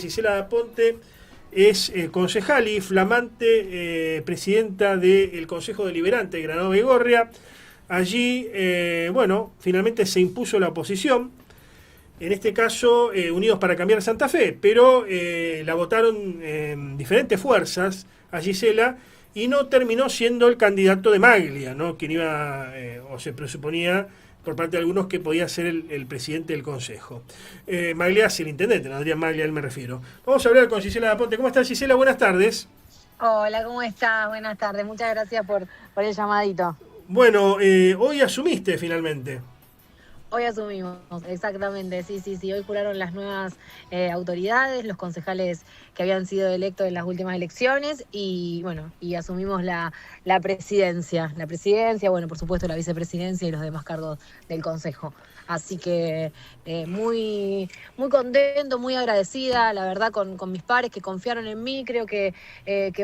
Gisela Daponte es concejal y flamante presidenta del Consejo Deliberante de Granado Baigorria. Allí, finalmente se impuso la oposición, en este caso Unidos para Cambiar Santa Fe, pero la votaron diferentes fuerzas a Gisela y no terminó siendo el candidato de Maglia, ¿no? Quien iba, o se presuponía por parte de algunos que podía ser el presidente del Consejo. Maglia es el intendente, no Adrián Maglia, él me refiero. Vamos a hablar con Gisela Daponte. ¿Cómo estás, Gisela? Buenas tardes. Hola, ¿cómo estás? Buenas tardes. Muchas gracias por el llamadito. Bueno, hoy asumiste finalmente. Hoy asumimos, exactamente, sí. Hoy juraron las nuevas autoridades, los concejales que habían sido electos en las últimas elecciones y asumimos la presidencia. La presidencia, bueno, por supuesto la vicepresidencia y los demás cargos del consejo. Así que muy contento, muy agradecida, la verdad, con mis pares que confiaron en mí. Creo que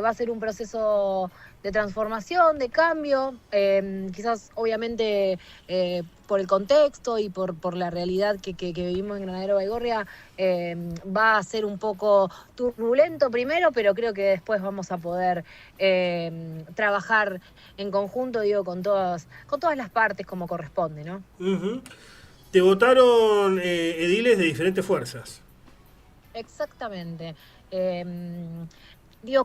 va a ser un proceso de transformación, de cambio, quizás obviamente por el contexto y por la realidad que vivimos en Granadero Baigorria, va a ser un poco turbulento primero, pero creo que después vamos a poder trabajar en conjunto, digo, con todas las partes como corresponde, ¿no? Uh-huh. Te votaron ediles de diferentes fuerzas. Exactamente.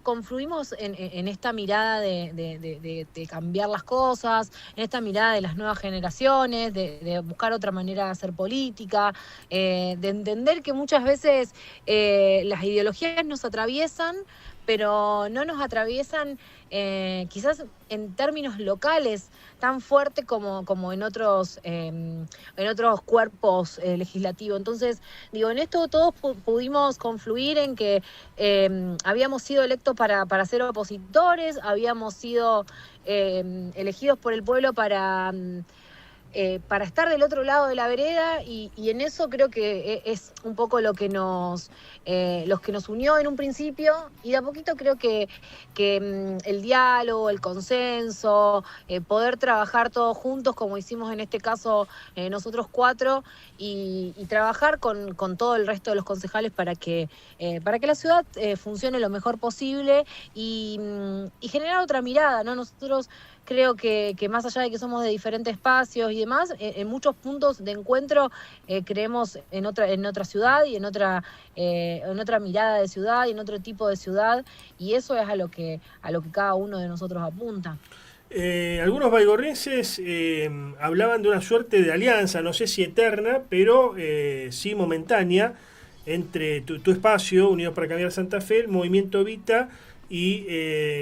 Confluimos en esta mirada de cambiar las cosas, en esta mirada de las nuevas generaciones, de buscar otra manera de hacer política, de entender que muchas veces las ideologías nos atraviesan, pero no nos atraviesan quizás en términos locales tan fuerte como en otros cuerpos legislativos. Entonces, en esto todos pudimos confluir en que habíamos sido electos para ser opositores, habíamos sido elegidos por el pueblo para estar del otro lado de la vereda y en eso creo que es un poco lo que nos unió en un principio, y de a poquito creo que el diálogo, el consenso, poder trabajar todos juntos como hicimos en este caso nosotros cuatro, y trabajar con todo el resto de los concejales para que la ciudad funcione lo mejor posible y generar otra mirada, ¿no? Nosotros creo que más allá de que somos de diferentes espacios y demás, en muchos puntos de encuentro creemos en otra ciudad y en otra mirada de ciudad y en otro tipo de ciudad, y eso es a lo que cada uno de nosotros apunta. Algunos baigorrenses hablaban de una suerte de alianza, no sé si eterna, pero sí momentánea, entre tu espacio, Unidos para Cambiar Santa Fe, el Movimiento Evita y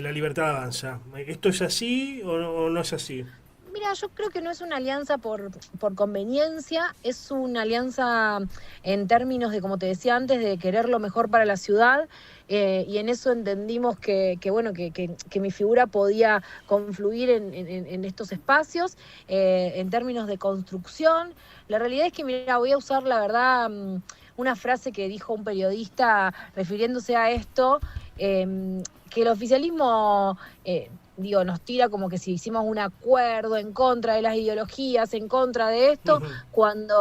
La Libertad Avanza. ¿Esto es así o no es así? Mira, yo creo que no es una alianza por conveniencia, es una alianza en términos de, como te decía antes, de querer lo mejor para la ciudad, y en eso entendimos que mi figura podía confluir en estos espacios, en términos de construcción. La realidad es que, mira, voy a usar la verdad una frase que dijo un periodista refiriéndose a esto, que el oficialismo nos tira como que si hicimos un acuerdo en contra de las ideologías, en contra de esto,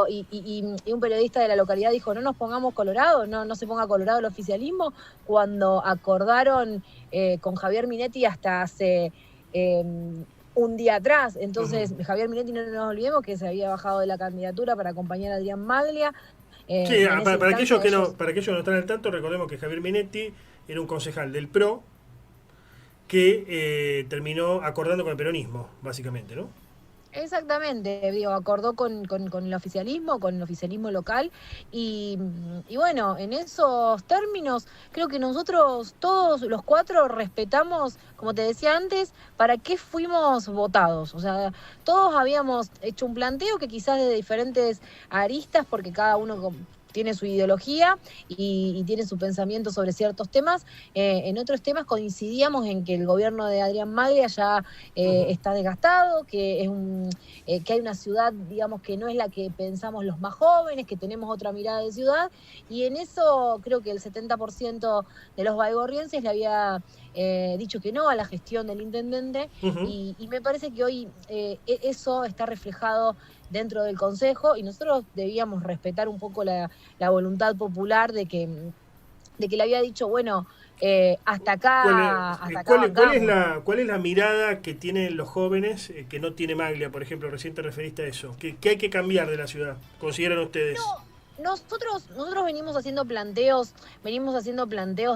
y un periodista de la localidad dijo: no nos pongamos colorados, no se ponga colorado el oficialismo, cuando acordaron con Javier Minetti hasta hace un día atrás. Entonces, Javier Minetti, no nos olvidemos que se había bajado de la candidatura para acompañar a Adrián Maglia. Sí, Y en esa para aquellos instancia que ellos... para aquellos que no están al tanto, recordemos que Javier Minetti era un concejal del PRO que terminó acordando con el peronismo, básicamente, ¿no? Exactamente, acordó con el oficialismo local, y bueno, en esos términos creo que nosotros todos los cuatro respetamos, como te decía antes, para qué fuimos votados. O sea, todos habíamos hecho un planteo que quizás de diferentes aristas, porque cada uno tiene su ideología y tiene su pensamiento sobre ciertos temas. En otros temas coincidíamos en que el gobierno de Adrián Maglia ya está desgastado, que hay una ciudad, digamos, que no es la que pensamos los más jóvenes, que tenemos otra mirada de ciudad, y en eso creo que el 70% de los baigorrienses le había dicho que no a la gestión del intendente, y me parece que hoy eso está reflejado dentro del Consejo, y nosotros debíamos respetar un poco la voluntad popular de que de que le había dicho, bueno, ¿Cuál hasta acá bancamos. cuál es la mirada que tienen los jóvenes que no tiene Maglia, por ejemplo? Recién te referiste a eso. ¿Qué hay que cambiar de la ciudad? ¿Consideran ustedes? No, nosotros venimos haciendo planteos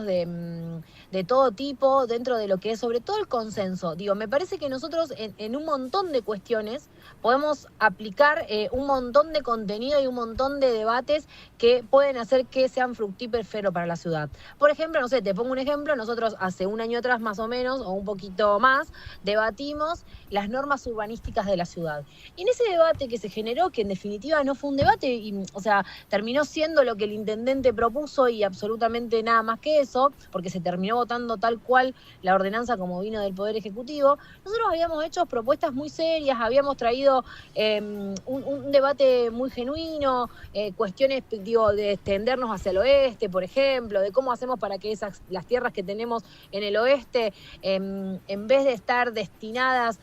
de todo tipo dentro de lo que es sobre todo el consenso. Digo, me parece que nosotros en un montón de cuestiones podemos aplicar un montón de contenido y un montón de debates que pueden hacer que sean fructíferos para la ciudad. Por ejemplo, no sé, te pongo un ejemplo, nosotros hace un año atrás más o menos, o un poquito más, debatimos las normas urbanísticas de la ciudad. Y en ese debate que se generó, que en definitiva no fue un debate, o sea, terminó siendo lo que el intendente propuso y absolutamente nada más que eso, porque se terminó votando tal cual la ordenanza como vino del Poder Ejecutivo. Nosotros habíamos hecho propuestas muy serias, habíamos traído un debate muy genuino, cuestiones, digo, de extendernos hacia el oeste, por ejemplo, de cómo hacemos para que las tierras que tenemos en el oeste, en vez de estar destinadas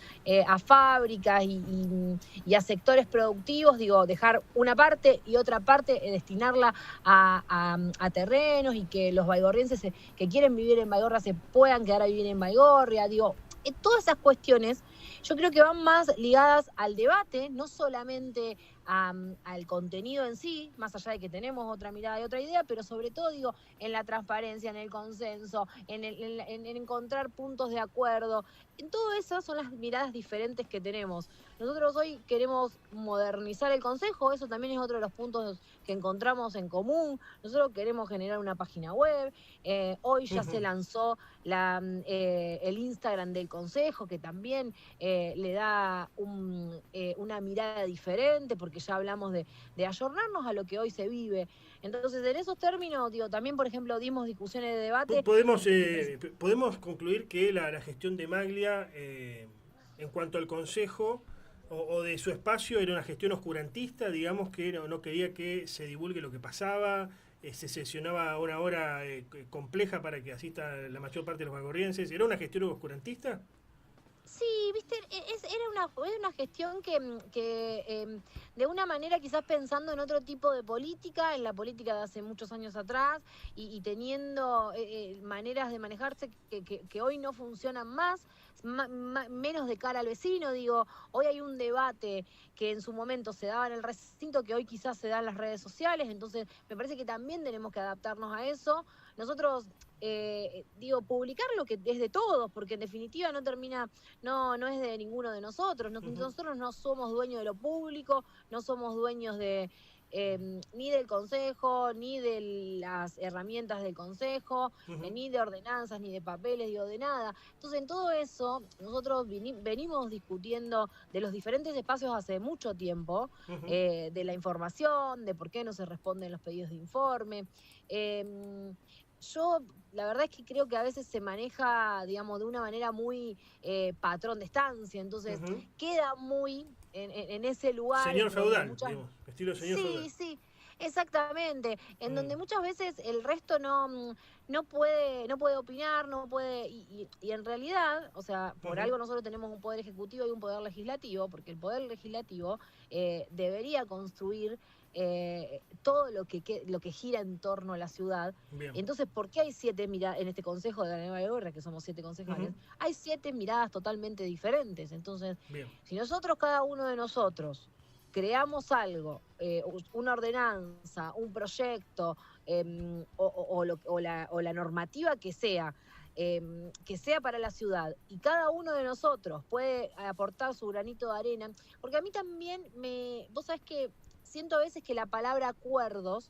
a fábricas y a sectores productivos, digo, dejar una parte y otra parte destinarla a terrenos y que los baigorrienses que quieren vivir en Baigorria se puedan quedar a vivir en Baigorria, digo, todas esas cuestiones yo creo que van más ligadas al debate, no solamente al contenido en sí, más allá de que tenemos otra mirada y otra idea, pero sobre todo, digo, en la transparencia, en el consenso, en encontrar puntos de acuerdo. En todo eso son las miradas diferentes que tenemos. Nosotros hoy queremos modernizar el Consejo, eso también es otro de los puntos que encontramos en común. Nosotros queremos generar una página web, hoy ya se lanzó el Instagram del Consejo, que también le da una mirada diferente, porque ya hablamos de ayornarnos a lo que hoy se vive. Entonces, en esos términos, digo, también, por ejemplo, dimos discusiones de debate. Podemos concluir que la gestión de Maglia, en cuanto al Consejo o de su espacio, era una gestión oscurantista, digamos, que no quería que se divulgue lo que pasaba, se sesionaba a una hora compleja para que asista la mayor parte de los baigorrienses. ¿Era una gestión oscurantista? Sí, viste, era una gestión que de una manera quizás pensando en otro tipo de política, en la política de hace muchos años atrás, y teniendo maneras de manejarse que hoy no funcionan más, menos de cara al vecino. Digo, hoy hay un debate que en su momento se daba en el recinto, que hoy quizás se da en las redes sociales, entonces me parece que también tenemos que adaptarnos a eso. Nosotros, digo, publicar lo que es de todos, porque en definitiva no es de ninguno de nosotros. Nosotros no somos dueños de lo público, no somos dueños ni del Consejo, ni de las herramientas del Consejo, ni de ordenanzas, ni de papeles, digo, de nada. Entonces, en todo eso, nosotros venimos discutiendo de los diferentes espacios hace mucho tiempo, de la información, de por qué no se responden los pedidos de informe. Yo, la verdad es que creo que a veces se maneja, digamos, de una manera muy patrón de estancia, entonces queda muy en ese lugar. Señor feudal, digamos, estilo señor feudal. Sí, sí, exactamente, en donde muchas veces el resto no puede opinar, no puede, y en realidad, o sea, por algo nosotros tenemos un poder ejecutivo y un poder legislativo, porque el poder legislativo debería construir todo lo que gira en torno a la ciudad. Bien. Entonces, ¿por qué hay 7 miradas en este consejo de la Nueva York, que somos 7 concejales? Hay 7 miradas totalmente diferentes. Entonces, bien, si nosotros, cada uno de nosotros, creamos algo, una ordenanza, un proyecto, o la normativa que sea para la ciudad, y cada uno de nosotros puede aportar su granito de arena, porque a mí también vos sabés que siento a veces que la palabra acuerdos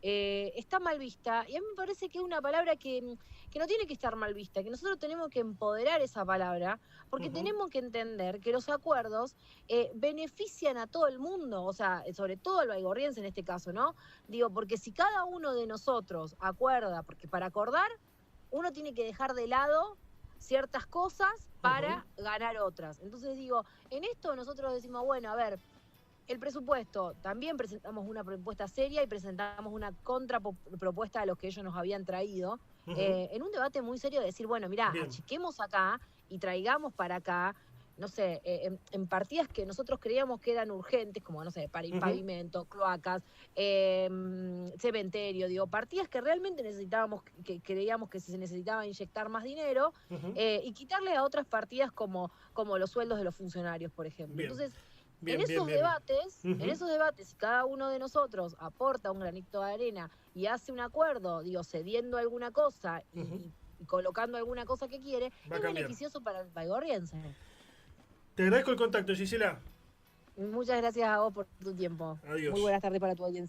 está mal vista, y a mí me parece que es una palabra que no tiene que estar mal vista, que nosotros tenemos que empoderar esa palabra, porque tenemos que entender que los acuerdos benefician a todo el mundo, o sea, sobre todo al baigorriense en este caso, ¿no? Digo, porque si cada uno de nosotros acuerda, porque para acordar uno tiene que dejar de lado ciertas cosas para ganar otras. Entonces digo, en esto nosotros decimos, bueno, a ver, el presupuesto, también presentamos una propuesta seria y presentamos una contrapropuesta a los que ellos nos habían traído, en un debate muy serio de decir, bueno, mirá, achiquemos acá y traigamos para acá, no sé, en partidas que nosotros creíamos que eran urgentes, como, no sé, para pavimento, cloacas, cementerio, digo, partidas que realmente necesitábamos, que creíamos que se necesitaba inyectar más dinero, y quitarle a otras partidas como los sueldos de los funcionarios, por ejemplo. Bien. Entonces, Bien, en bien, esos bien. debates, si cada uno de nosotros aporta un granito de arena y hace un acuerdo, digo, cediendo alguna cosa y colocando alguna cosa que quiere, Va a es cambiar. beneficioso para el baigorriense. Te agradezco el contacto, Gisela. Muchas gracias a vos por tu tiempo. Adiós. Muy buenas tardes para tu audiencia.